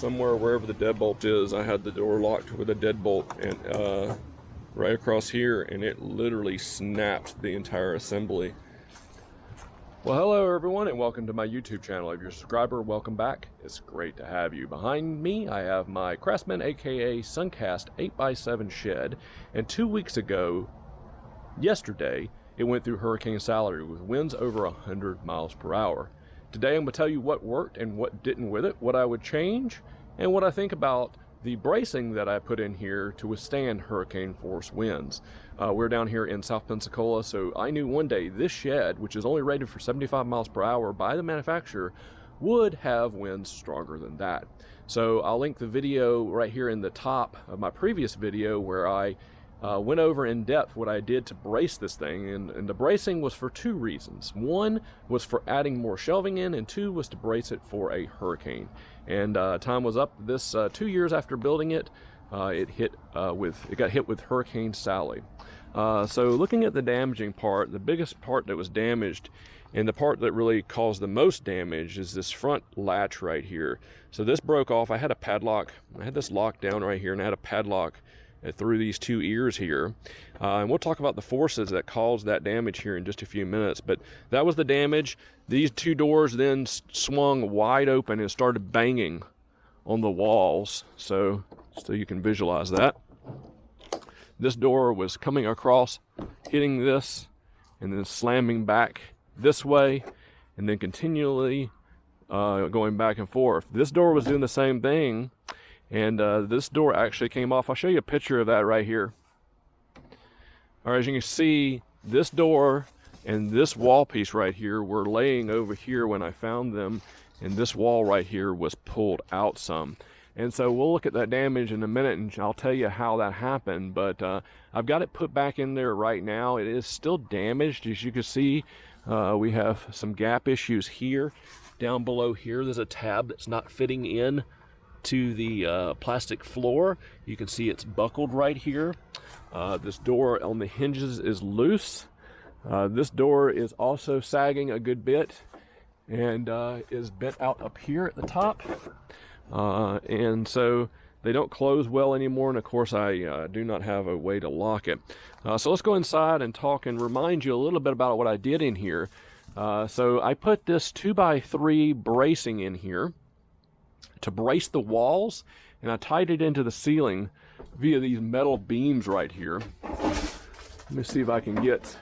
somewhere wherever the deadbolt is. I had the door locked with a deadbolt and right across here, and it literally snapped the entire assembly. Well, hello everyone, and welcome to my YouTube channel. If you're a subscriber, welcome back. It's great to have you. Behind me, I have my Craftsman, aka Suncast 8x7 shed, and 2 weeks ago, yesterday, it went through Hurricane Sally with winds over 100 miles per hour. Today I'm going to tell you what worked and what didn't with it, what I would change, and what I think about the bracing that I put in here to withstand hurricane force winds. We're down here in South Pensacola, so I knew one day this shed, which is only rated for 75 miles per hour by the manufacturer, would have winds stronger than that. So I'll link the video right here in the top of my previous video where I went over in depth what I did to brace this thing, and the bracing was for two reasons. One was for adding more shelving in, and two was to brace it for a hurricane. And time was up. This 2 years after building it, it got hit with Hurricane Sally. So looking at the damaging part, the biggest part that was damaged, and the part that really caused the most damage, is this front latch right here. So this broke off. I had a padlock. I had this locked down right here, and I had a padlock through these two ears here. And we'll talk about the forces that caused that damage here in just a few minutes, but that was the damage. These two doors then swung wide open and started banging on the walls, so you can visualize that. This door was coming across, hitting this, and then slamming back this way, and then continually going back and forth. This door was doing the same thing, and this door actually came off. I'll show you a picture of that right here. All right, as you can see, this door and this wall piece right here were laying over here when I found them, and this wall right here was pulled out some. And so we'll look at that damage in a minute, and I'll tell you how that happened. But I've got it put back in there right now. It is still damaged. As you can see, we have some gap issues here. Down below here, there's a tab that's not fitting in to the plastic floor. You can see it's buckled right here. This door on the hinges is loose. This door is also sagging a good bit, and is bent out up here at the top. And so they don't close well anymore, and of course I do not have a way to lock it. So let's go inside and talk and remind you a little bit about what I did in here. So I put this 2x3 bracing in here to brace the walls, and I tied it into the ceiling via these metal beams right here. Let me see if I can get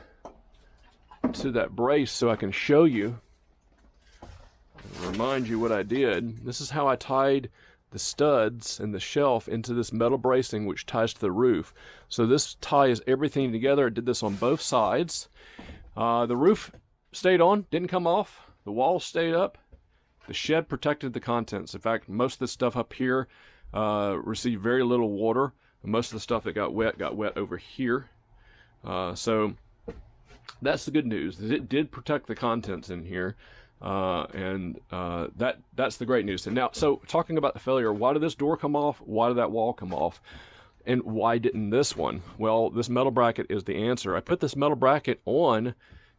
to that brace so I can show you and remind you what I did. This is how I tied the studs and the shelf into this metal bracing which ties to the roof. So this ties everything together. I did this on both sides. The roof stayed on, didn't come off. The walls stayed up. The shed protected the contents. In fact, most of the stuff up here received very little water. Most of the stuff that got wet over here. So that's the good news. It did protect the contents in here. That's the great news. And now, so talking about the failure, why did this door come off? Why did that wall come off? And why didn't this one? Well, this metal bracket is the answer. I put this metal bracket on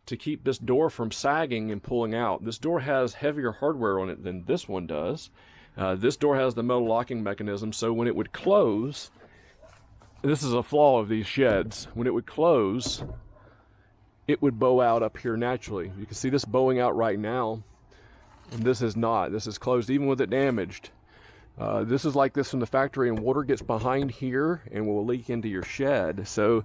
to keep this door from sagging and pulling out. This door has heavier hardware on it than this one does. This door has the metal locking mechanism, so when it would close, this is a flaw of these sheds, when it would close, it would bow out up here naturally. You can see this bowing out right now, and this is not. This is closed even with it damaged. This is like this from the factory, and water gets behind here and will leak into your shed. So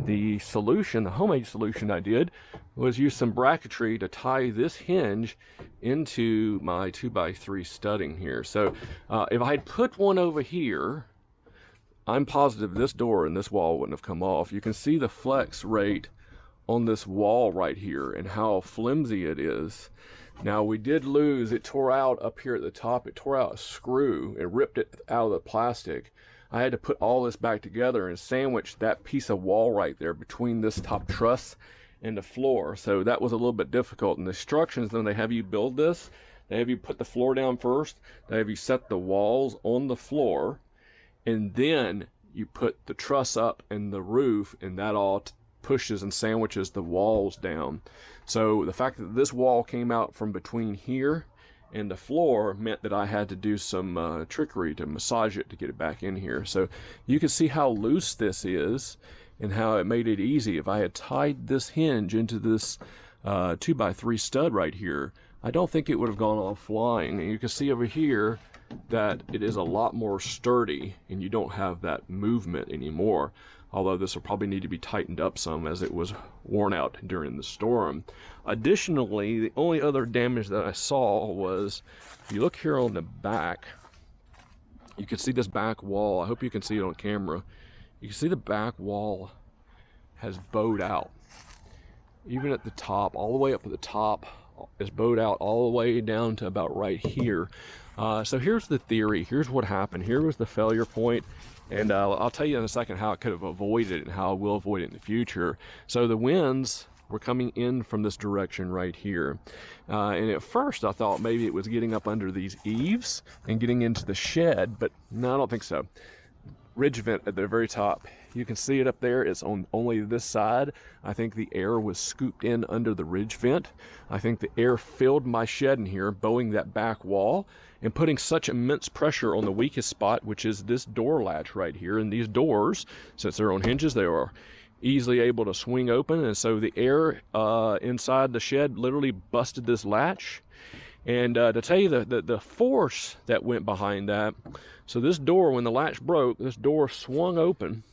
the solution, the homemade solution I did, was use some bracketry to tie this hinge into my 2x3 studding here. So if I had put one over here, I'm positive this door and this wall wouldn't have come off. You can see the flex rate on this wall right here and how flimsy it is. Now we did lose, it tore out up here at the top, it tore out a screw, it ripped it out of the plastic. I had to put all this back together and sandwich that piece of wall right there between this top truss and the floor. So that was a little bit difficult. And the instructions, then they have you build this, they have you put the floor down first, they have you set the walls on the floor, and then you put the truss up and the roof, and that all pushes and sandwiches the walls down. So the fact that this wall came out from between here and the floor meant that I had to do some trickery to massage it to get it back in here. So you can see how loose this is and how it made it easy. If I had tied this hinge into this 2x3 stud right here, I don't think it would have gone all flying. And you can see over here that it is a lot more sturdy and you don't have that movement anymore. Although this will probably need to be tightened up some as it was worn out during the storm. Additionally, the only other damage that I saw was, if you look here on the back, you can see this back wall. I hope you can see it on camera. You can see the back wall has bowed out. Even at the top, all the way up at the top, is bowed out all the way down to about right here. So here's the theory. Here's what happened. Here was the failure point. And I'll tell you in a second how I could have avoided it and how I will avoid it in the future. So the winds were coming in from this direction right here. And at first I thought maybe it was getting up under these eaves and getting into the shed, but no, I don't think so. Ridge vent at the very top. You can see it up there. It's on only this side. I think the air was scooped in under the ridge vent. I think the air filled my shed in here, bowing that back wall and putting such immense pressure on the weakest spot, which is this door latch right here. And these doors, since they're on hinges, they are easily able to swing open. And so the air inside the shed literally busted this latch. And to tell you the force that went behind that, so this door, when the latch broke, this door swung open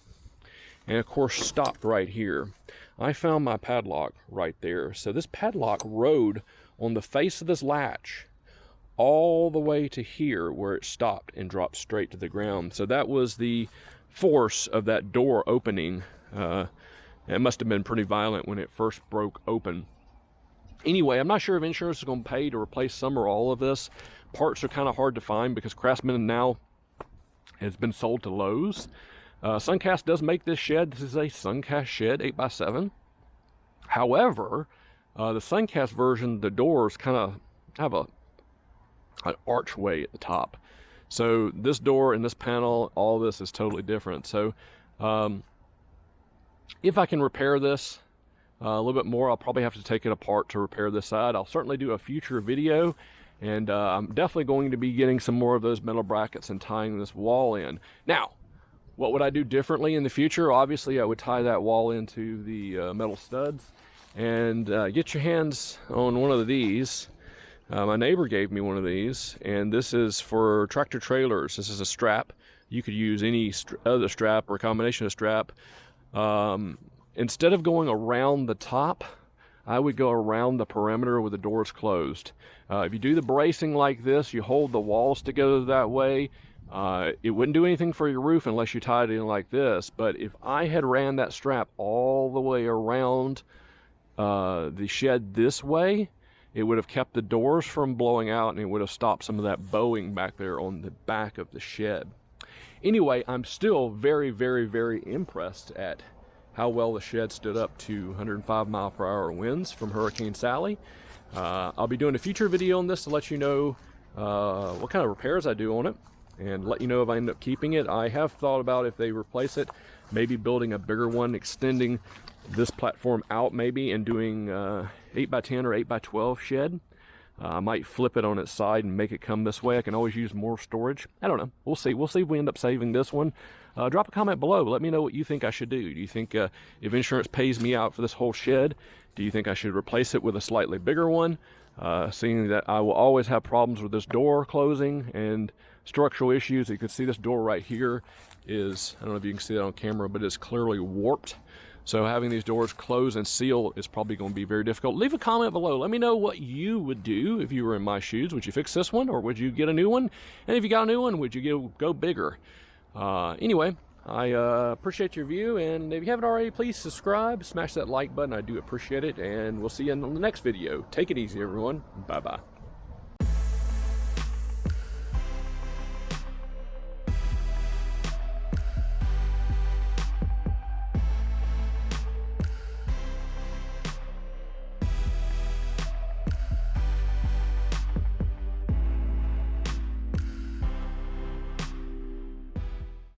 and of course stopped right here. I found my padlock right there. So this padlock rode on the face of this latch all the way to here where it stopped and dropped straight to the ground. So that was the force of that door opening. It must have been pretty violent when it first broke open. Anyway, I'm not sure if insurance is going to pay to replace some or all of this. Parts are kind of hard to find because Craftsman now has been sold to Lowe's. Suncast does make this shed. This is a Suncast shed, 8x7. However, the Suncast version, the doors kind of have an archway at the top. So this door and this panel, all this is totally different. So if I can repair this a little bit more, I'll probably have to take it apart to repair this side. I'll certainly do a future video, and I'm definitely going to be getting some more of those metal brackets and tying this wall in. Now, what would I do differently in the future? Obviously, I would tie that wall into the metal studs, and get your hands on one of these. My neighbor gave me one of these, and this is for tractor trailers. This is a strap. You could use any other strap or a combination of strap. Instead of going around the top, I would go around the perimeter with the doors closed. If you do the bracing like this, you hold the walls together that way. It wouldn't do anything for your roof unless you tied it in like this. But if I had ran that strap all the way around the shed this way, it would have kept the doors from blowing out, and it would have stopped some of that bowing back there on the back of the shed. Anyway, I'm still very, very, very impressed at how well the shed stood up to 105 mile/hour winds from Hurricane Sally. I'll be doing a future video on this to let you know what kind of repairs I do on it and let you know if I end up keeping it. I have thought about, if they replace it, maybe building a bigger one, extending this platform out maybe, and doing 8x10 or 8x12 shed. I might flip it on its side and make it come this way. I can always use more storage. I don't know. We'll see. We'll see if we end up saving this one. Drop a comment below. Let me know what you think I should do. Do you think if insurance pays me out for this whole shed, do you think I should replace it with a slightly bigger one? Seeing that I will always have problems with this door closing and structural issues. You can see this door right here is, I don't know if you can see that on camera, but it's clearly warped. So having these doors close and seal is probably going to be very difficult. Leave a comment below. Let me know what you would do if you were in my shoes. Would you fix this one, or would you get a new one? And if you got a new one, would you go bigger? Anyway, I appreciate your view, and if you haven't already, please subscribe, smash that like button. I do appreciate it, and we'll see you in the next video. Take it easy, everyone. Bye-bye.